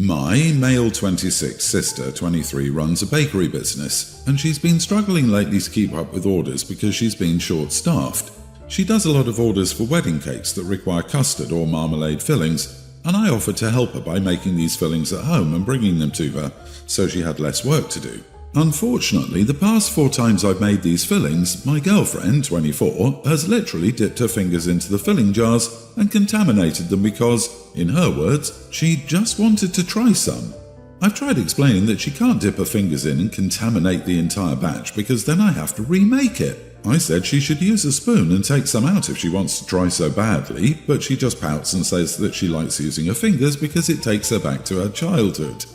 My male 26 sister, 23, runs a bakery business, and she's been struggling lately to keep up with orders because she's been short-staffed. She does a lot of orders for wedding cakes that require custard or marmalade fillings, and I offered to help her by making these fillings at home and bringing them to her, so she had less work to do. Unfortunately, the past 4 times I've made these fillings, my girlfriend, 24, has literally dipped her fingers into the filling jars and contaminated them because, in her words, she just wanted to try some. I've tried explaining that she can't dip her fingers in and contaminate the entire batch because then I have to remake it. I said she should use a spoon and take some out if she wants to try so badly, but she just pouts and says that she likes using her fingers because it takes her back to her childhood.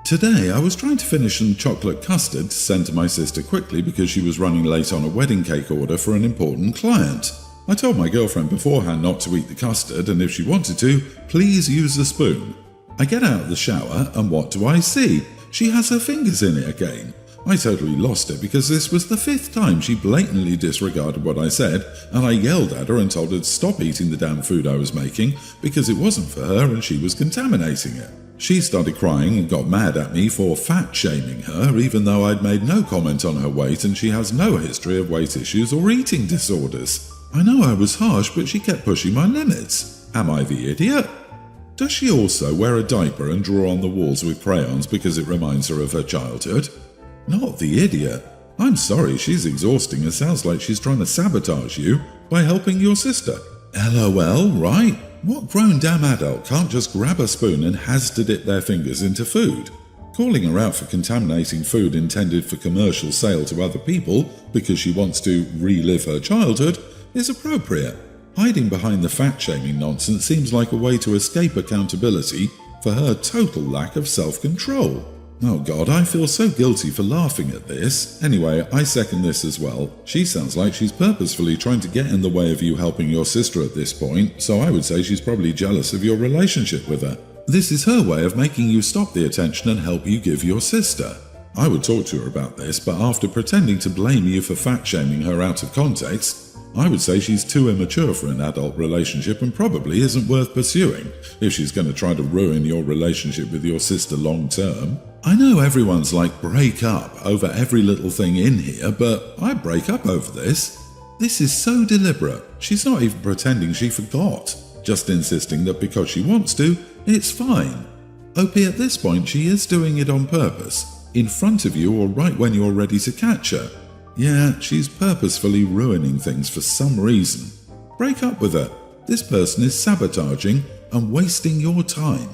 Today, I was trying to finish some chocolate custard to send to my sister quickly because she was running late on a wedding cake order for an important client. I told my girlfriend beforehand not to eat the custard, and if she wanted to, please use a spoon. I get out of the shower, and what do I see? She has her fingers in it again. I totally lost it because this was the 5th time she blatantly disregarded what I said, and I yelled at her and told her to stop eating the damn food I was making because it wasn't for her and she was contaminating it. She started crying and got mad at me for fat-shaming her, even though I'd made no comment on her weight and she has no history of weight issues or eating disorders. I know I was harsh, but she kept pushing my limits. Am I the idiot? Does she also wear a diaper and draw on the walls with crayons because it reminds her of her childhood? Not the idiot. I'm sorry, she's exhausting and sounds like she's trying to sabotage you by helping your sister. LOL, right? What grown damn adult can't just grab a spoon and has to dip their fingers into food? Calling her out for contaminating food intended for commercial sale to other people because she wants to relive her childhood is appropriate. Hiding behind the fat-shaming nonsense seems like a way to escape accountability for her total lack of self-control. Oh God, I feel so guilty for laughing at this. Anyway, I second this as well. She sounds like she's purposefully trying to get in the way of you helping your sister at this point, so I would say she's probably jealous of your relationship with her. This is her way of making you stop the attention and help you give your sister. I would talk to her about this, but after pretending to blame you for fat-shaming her out of context, I would say she's too immature for an adult relationship and probably isn't worth pursuing if she's going to try to ruin your relationship with your sister long term. I know everyone's like break up over every little thing in here, but I break up over this. This is so deliberate. She's not even pretending she forgot, just insisting that because she wants to, it's fine. OP, at this point she is doing it on purpose, in front of you or right when you're ready to catch her. Yeah, she's purposefully ruining things for some reason. Break up with her. This person is sabotaging and wasting your time.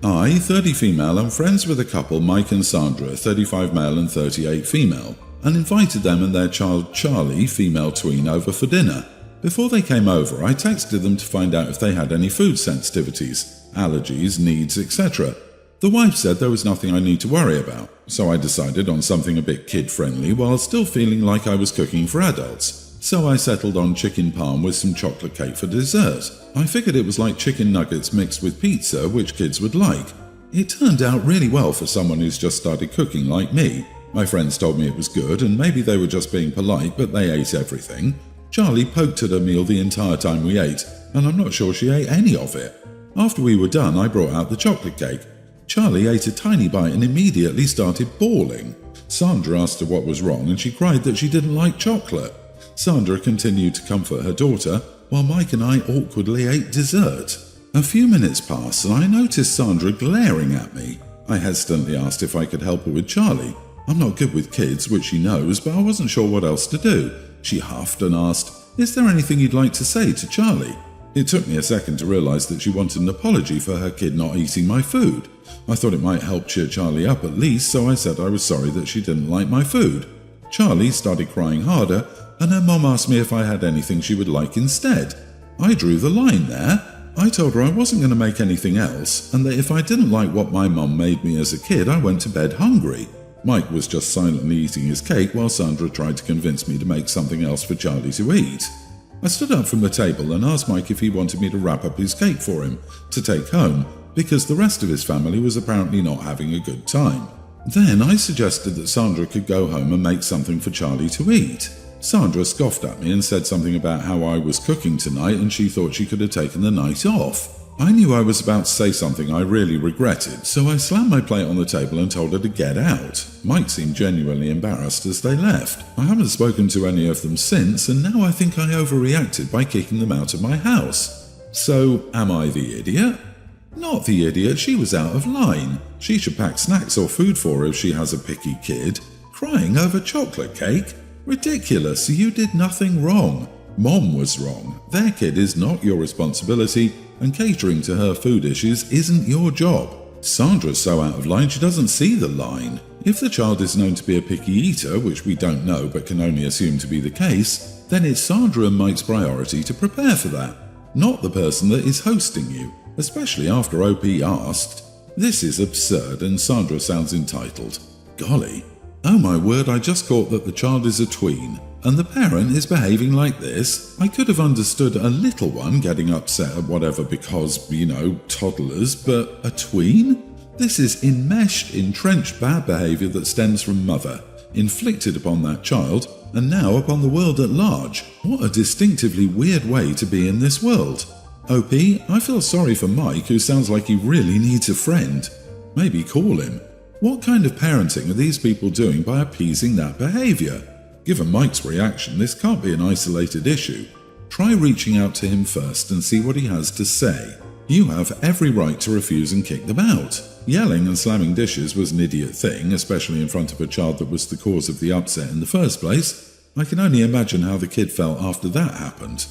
I, 30 female, am friends with a couple, Mike and Sandra, 35 male and 38 female, and invited them and their child Charlie, female tween, over for dinner. Before they came over, I texted them to find out if they had any food sensitivities, allergies, needs, etc. The wife said there was nothing I need to worry about, so I decided on something a bit kid-friendly while still feeling like I was cooking for adults. So I settled on chicken parm with some chocolate cake for dessert. I figured it was like chicken nuggets mixed with pizza, which kids would like. It turned out really well for someone who's just started cooking like me. My friends told me it was good, and maybe they were just being polite, but they ate everything. Charlie poked at her meal the entire time we ate, and I'm not sure she ate any of it. After we were done, I brought out the chocolate cake. Charlie ate a tiny bite and immediately started bawling. Sandra asked her what was wrong, and she cried that she didn't like chocolate. Sandra continued to comfort her daughter, while Mike and I awkwardly ate dessert. A few minutes passed, and I noticed Sandra glaring at me. I hesitantly asked if I could help her with Charlie. I'm not good with kids, which she knows, but I wasn't sure what else to do. She huffed and asked, "Is there anything you'd like to say to Charlie?" It took me a second to realize that she wanted an apology for her kid not eating my food. I thought it might help cheer Charlie up at least, so I said I was sorry that she didn't like my food. Charlie started crying harder, and her mom asked me if I had anything she would like instead. I drew the line there. I told her I wasn't going to make anything else, and that if I didn't like what my mom made me as a kid, I went to bed hungry. Mike was just silently eating his cake while Sandra tried to convince me to make something else for Charlie to eat. I stood up from the table and asked Mike if he wanted me to wrap up his cake for him to take home, because the rest of his family was apparently not having a good time. Then I suggested that Sandra could go home and make something for Charlie to eat. Sandra scoffed at me and said something about how I was cooking tonight and she thought she could have taken the night off. I knew I was about to say something I really regretted, so I slammed my plate on the table and told her to get out. Mike seemed genuinely embarrassed as they left. I haven't spoken to any of them since, and now I think I overreacted by kicking them out of my house. So, am I the idiot? Not the idiot, she was out of line. She should pack snacks or food for her if she has a picky kid. Crying over chocolate cake? Ridiculous, you did nothing wrong. Mom was wrong. Their kid is not your responsibility, and catering to her food issues isn't your job. Sandra's so out of line she doesn't see the line. If the child is known to be a picky eater, which we don't know but can only assume to be the case, then it's Sandra and Mike's priority to prepare for that, not the person that is hosting you, especially after OP asked. This is absurd and Sandra sounds entitled. Golly. Oh my word, I just caught that the child is a tween, and the parent is behaving like this. I could have understood a little one getting upset at whatever because, toddlers, but a tween? This is enmeshed, entrenched bad behaviour that stems from mother, inflicted upon that child, and now upon the world at large. What a distinctively weird way to be in this world. OP, I feel sorry for Mike, who sounds like he really needs a friend. Maybe call him. What kind of parenting are these people doing by appeasing that behaviour? Given Mike's reaction, this can't be an isolated issue. Try reaching out to him first and see what he has to say. You have every right to refuse and kick them out. Yelling and slamming dishes was an idiot thing, especially in front of a child that was the cause of the upset in the first place. I can only imagine how the kid felt after that happened.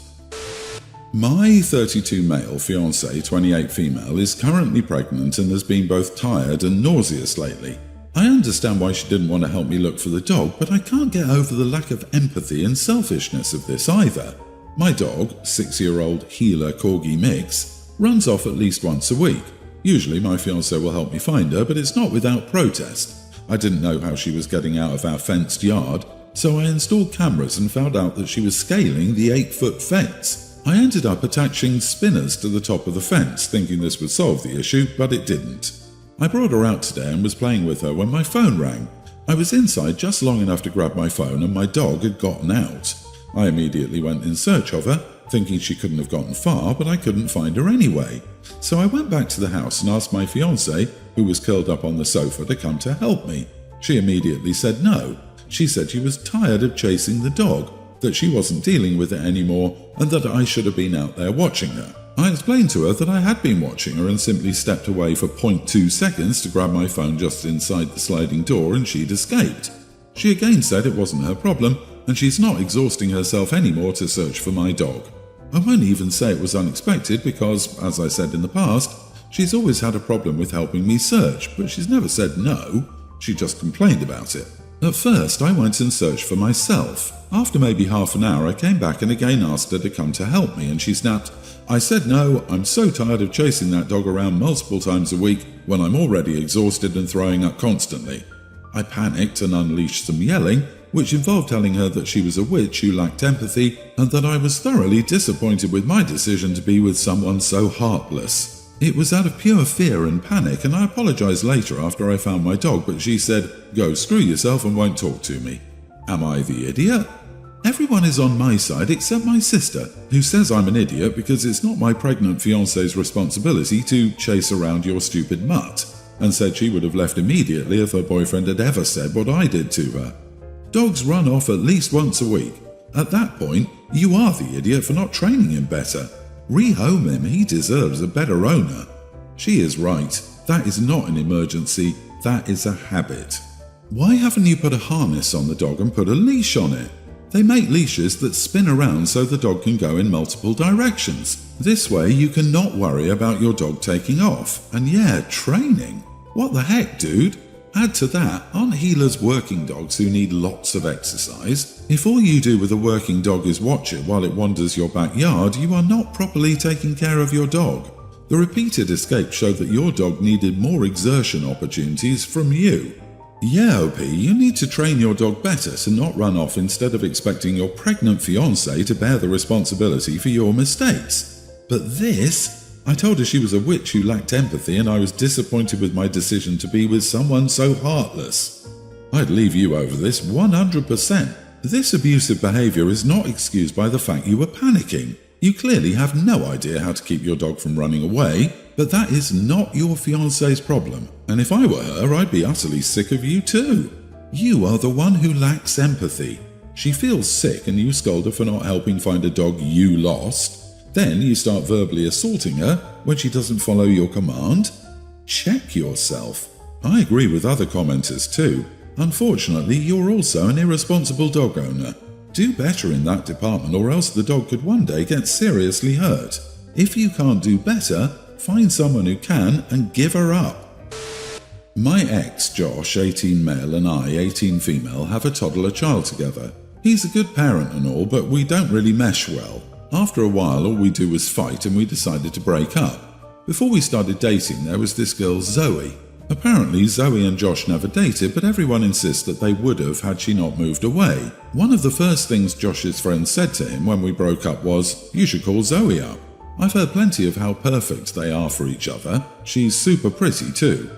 My 32 male fiancé, 28 female, is currently pregnant and has been both tired and nauseous lately. I understand why she didn't want to help me look for the dog, but I can't get over the lack of empathy and selfishness of this either. My dog, 6-year-old heeler corgi mix, runs off at least once a week. Usually my fiancé will help me find her, but it's not without protest. I didn't know how she was getting out of our fenced yard, so I installed cameras and found out that she was scaling the 8-foot fence. I ended up attaching spinners to the top of the fence, thinking this would solve the issue, but it didn't. I brought her out today and was playing with her when my phone rang. I was inside just long enough to grab my phone and my dog had gotten out. I immediately went in search of her, thinking she couldn't have gotten far, but I couldn't find her anyway. So I went back to the house and asked my fiancé, who was curled up on the sofa, to come to help me. She immediately said no. She said she was tired of chasing the dog, that she wasn't dealing with it anymore, and that I should have been out there watching her. I explained to her that I had been watching her and simply stepped away for 0.2 seconds to grab my phone just inside the sliding door and she'd escaped. She again said it wasn't her problem and she's not exhausting herself anymore to search for my dog. I won't even say it was unexpected because, as I said in the past, she's always had a problem with helping me search, but she's never said no. She just complained about it. At first, I went and searched for myself. After maybe half an hour, I came back and again asked her to come to help me, and she snapped, "I said no, I'm so tired of chasing that dog around multiple times a week when I'm already exhausted and throwing up constantly." I panicked and unleashed some yelling, which involved telling her that she was a witch who lacked empathy and that I was thoroughly disappointed with my decision to be with someone so heartless. It was out of pure fear and panic, and I apologized later after I found my dog, but she said, "Go screw yourself and won't talk to me." Am I the idiot? Everyone is on my side except my sister, who says I'm an idiot because it's not my pregnant fiancé's responsibility to chase around your stupid mutt, and said she would have left immediately if her boyfriend had ever said what I did to her. Dogs run off at least once a week. At that point, you are the idiot for not training him better. Rehome him, he deserves a better owner. She is right, that is not an emergency, that is a habit. Why haven't you put a harness on the dog and put a leash on it? They make leashes that spin around so the dog can go in multiple directions. This way you can not worry about your dog taking off. And yeah, training. What the heck, dude? Add to that, aren't healers working dogs who need lots of exercise? If all you do with a working dog is watch it while it wanders your backyard, you are not properly taking care of your dog. The repeated escapes show that your dog needed more exertion opportunities from you. Yeah, OP, you need to train your dog better to not run off instead of expecting your pregnant fiancé to bear the responsibility for your mistakes. But this... I told her she was a witch who lacked empathy and I was disappointed with my decision to be with someone so heartless. I'd leave you over this 100%. This abusive behaviour is not excused by the fact you were panicking. You clearly have no idea how to keep your dog from running away, but that is not your fiancé's problem, and if I were her, I'd be utterly sick of you too. You are the one who lacks empathy. She feels sick and you scold her for not helping find a dog you lost. Then you start verbally assaulting her when she doesn't follow your command. Check yourself. I agree with other commenters too. Unfortunately, you're also an irresponsible dog owner. Do better in that department or else the dog could one day get seriously hurt. If you can't do better, find someone who can and give her up. My ex, Josh, 18 male, and I, 18 female, have a toddler child together. He's a good parent and all, but we don't really mesh well. After a while, all we do was fight and we decided to break up. Before we started dating, there was this girl, Zoe. Apparently, Zoe and Josh never dated, but everyone insists that they would have had she not moved away. One of the first things Josh's friends said to him when we broke up was, "You should call Zoe up." I've heard plenty of how perfect they are for each other. She's super pretty too.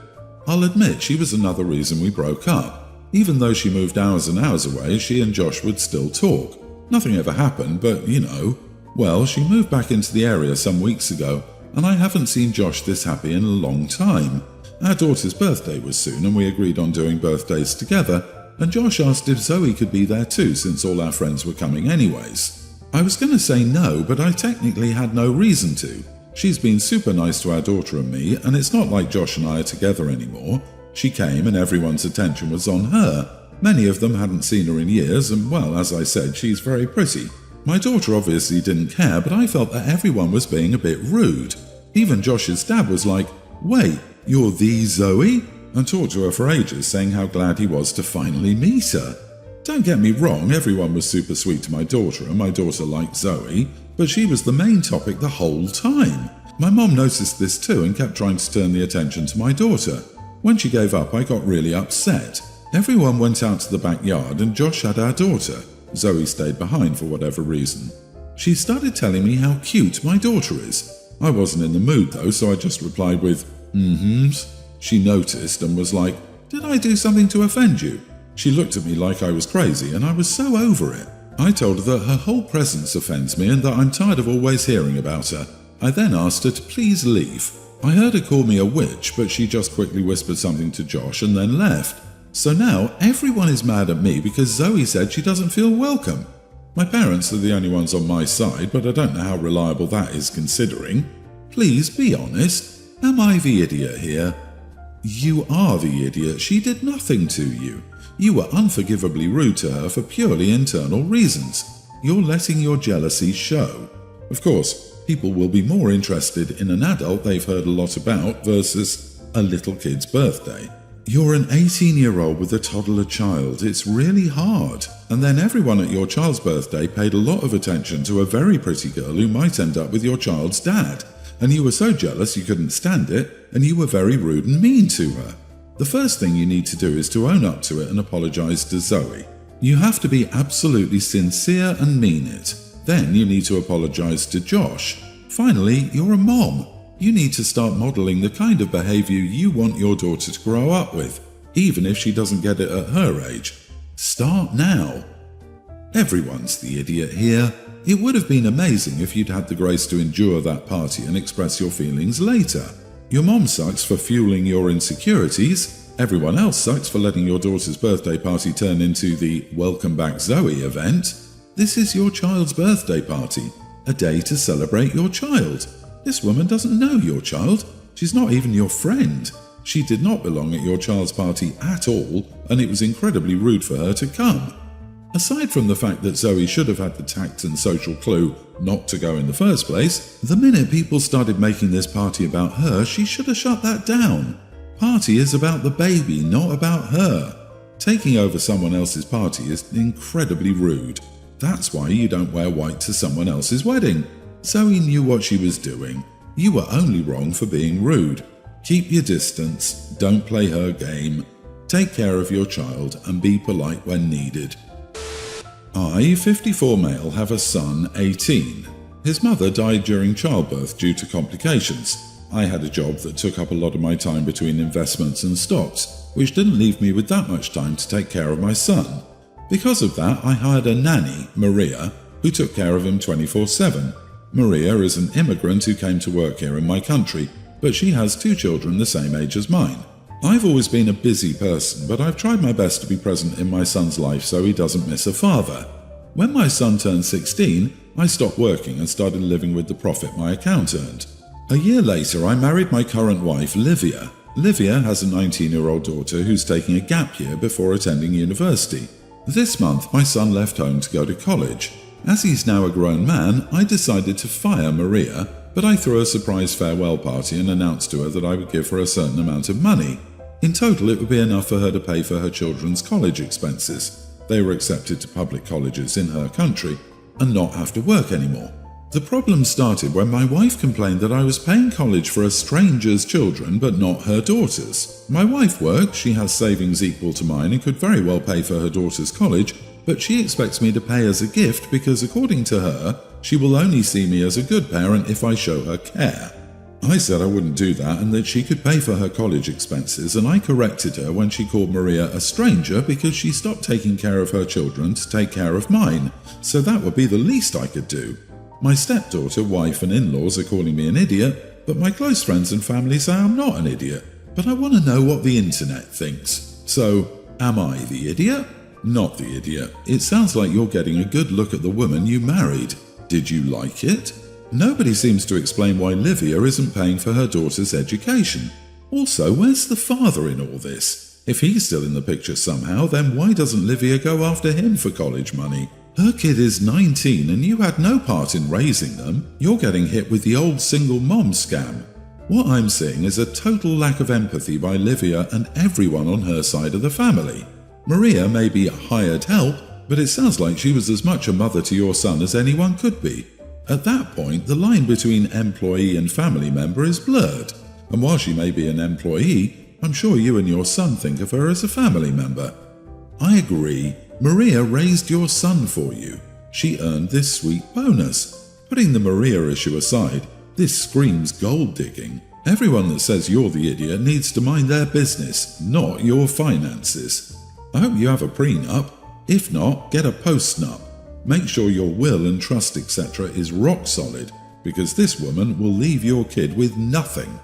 I'll admit she was another reason we broke up. Even though she moved hours and hours away, she and Josh would still talk. Nothing ever happened, but you know. Well, she moved back into the area some weeks ago, and I haven't seen Josh this happy in a long time. Our daughter's birthday was soon, and we agreed on doing birthdays together, and Josh asked if Zoe could be there too since all our friends were coming anyways. I was going to say no, but I technically had no reason to. She's been super nice to our daughter and me, and it's not like Josh and I are together anymore. She came and everyone's attention was on her. Many of them hadn't seen her in years, and well, as I said, she's very pretty. My daughter obviously didn't care, but I felt that everyone was being a bit rude. Even Josh's dad was like, "Wait, you're the Zoe?" and talked to her for ages, saying how glad he was to finally meet her. Don't get me wrong, everyone was super sweet to my daughter, and my daughter liked Zoe, but she was the main topic the whole time. My mom noticed this too and kept trying to turn the attention to my daughter. When she gave up, I got really upset. Everyone went out to the backyard and Josh had our daughter. Zoe stayed behind for whatever reason. She started telling me how cute my daughter is. I wasn't in the mood though, so I just replied with, "Mm-hms." She noticed and was like, "Did I do something to offend you?" She looked at me like I was crazy and I was so over it. I told her that her whole presence offends me and that I'm tired of always hearing about her. I then asked her to please leave. I heard her call me a witch, but she just quickly whispered something to Josh and then left. So now everyone is mad at me because Zoe said she doesn't feel welcome. My parents are the only ones on my side, but I don't know how reliable that is considering. Please be honest. Am I the idiot here? You are the idiot. She did nothing to you. You were unforgivably rude to her for purely internal reasons. You're letting your jealousy show. Of course, people will be more interested in an adult they've heard a lot about versus a little kid's birthday. You're an 18-year-old with a toddler child. It's really hard. And then everyone at your child's birthday paid a lot of attention to a very pretty girl who might end up with your child's dad. And you were so jealous you couldn't stand it, and you were very rude and mean to her. The first thing you need to do is to own up to it and apologize to Zoe. You have to be absolutely sincere and mean it. Then you need to apologize to Josh. Finally, you're a mom. You need to start modeling the kind of behavior you want your daughter to grow up with, even if she doesn't get it at her age. Start now. Everyone's the idiot here. It would have been amazing if you'd had the grace to endure that party and express your feelings later. Your mom sucks for fueling your insecurities. Everyone else sucks for letting your daughter's birthday party turn into the Welcome Back Zoe event. This is your child's birthday party, a day to celebrate your child. This woman doesn't know your child. She's not even your friend. She did not belong at your child's party at all, and it was incredibly rude for her to come. Aside from the fact that Zoe should have had the tact and social clue not to go in the first place, the minute people started making this party about her, she should have shut that down. Party is about the baby, not about her. Taking over someone else's party is incredibly rude. That's why you don't wear white to someone else's wedding. Zoe knew what she was doing. You were only wrong for being rude. Keep your distance, don't play her game. Take care of your child and be polite when needed. I, 54 male, have a son, 18. His mother died during childbirth due to complications. I had a job that took up a lot of my time between investments and stocks, which didn't leave me with that much time to take care of my son. Because of that, I hired a nanny, Maria, who took care of him 24/7. Maria is an immigrant who came to work here in my country, but she has 2 children the same age as mine. I've always been a busy person, but I've tried my best to be present in my son's life so he doesn't miss a father. When my son turned 16, I stopped working and started living with the profit my account earned. A year later, I married my current wife, Livia. Livia has a 19-year-old daughter who's taking a gap year before attending university. This month, my son left home to go to college. As he's now a grown man, I decided to fire Maria, but I threw a surprise farewell party and announced to her that I would give her a certain amount of money. In total, it would be enough for her to pay for her children's college expenses. They were accepted to public colleges in her country and not have to work anymore. The problem started when my wife complained that I was paying college for a stranger's children but not her daughter's. My wife works, she has savings equal to mine and could very well pay for her daughter's college, but she expects me to pay as a gift because according to her, she will only see me as a good parent if I show her care. I said I wouldn't do that and that she could pay for her college expenses, and I corrected her when she called Maria a stranger because she stopped taking care of her children to take care of mine, so that would be the least I could do. My stepdaughter, wife and in-laws are calling me an idiot, but my close friends and family say I'm not an idiot. But I want to know what the internet thinks. So, am I the idiot? Not the idiot. It sounds like you're getting a good look at the woman you married. Did you like it? Nobody seems to explain why Livia isn't paying for her daughter's education. Also, where's the father in all this? If he's still in the picture somehow, then why doesn't Livia go after him for college money? Her kid is 19 and you had no part in raising them. You're getting hit with the old single mom scam. What I'm seeing is a total lack of empathy by Livia and everyone on her side of the family. Maria may be a hired help, but it sounds like she was as much a mother to your son as anyone could be. At that point, the line between employee and family member is blurred. And while she may be an employee, I'm sure you and your son think of her as a family member. I agree. Maria raised your son for you. She earned this sweet bonus. Putting the Maria issue aside, this screams gold digging. Everyone that says you're the idiot needs to mind their business, not your finances. I hope you have a prenup. If not, get a postnup. Make sure your will and trust etc. is rock solid, because this woman will leave your kid with nothing.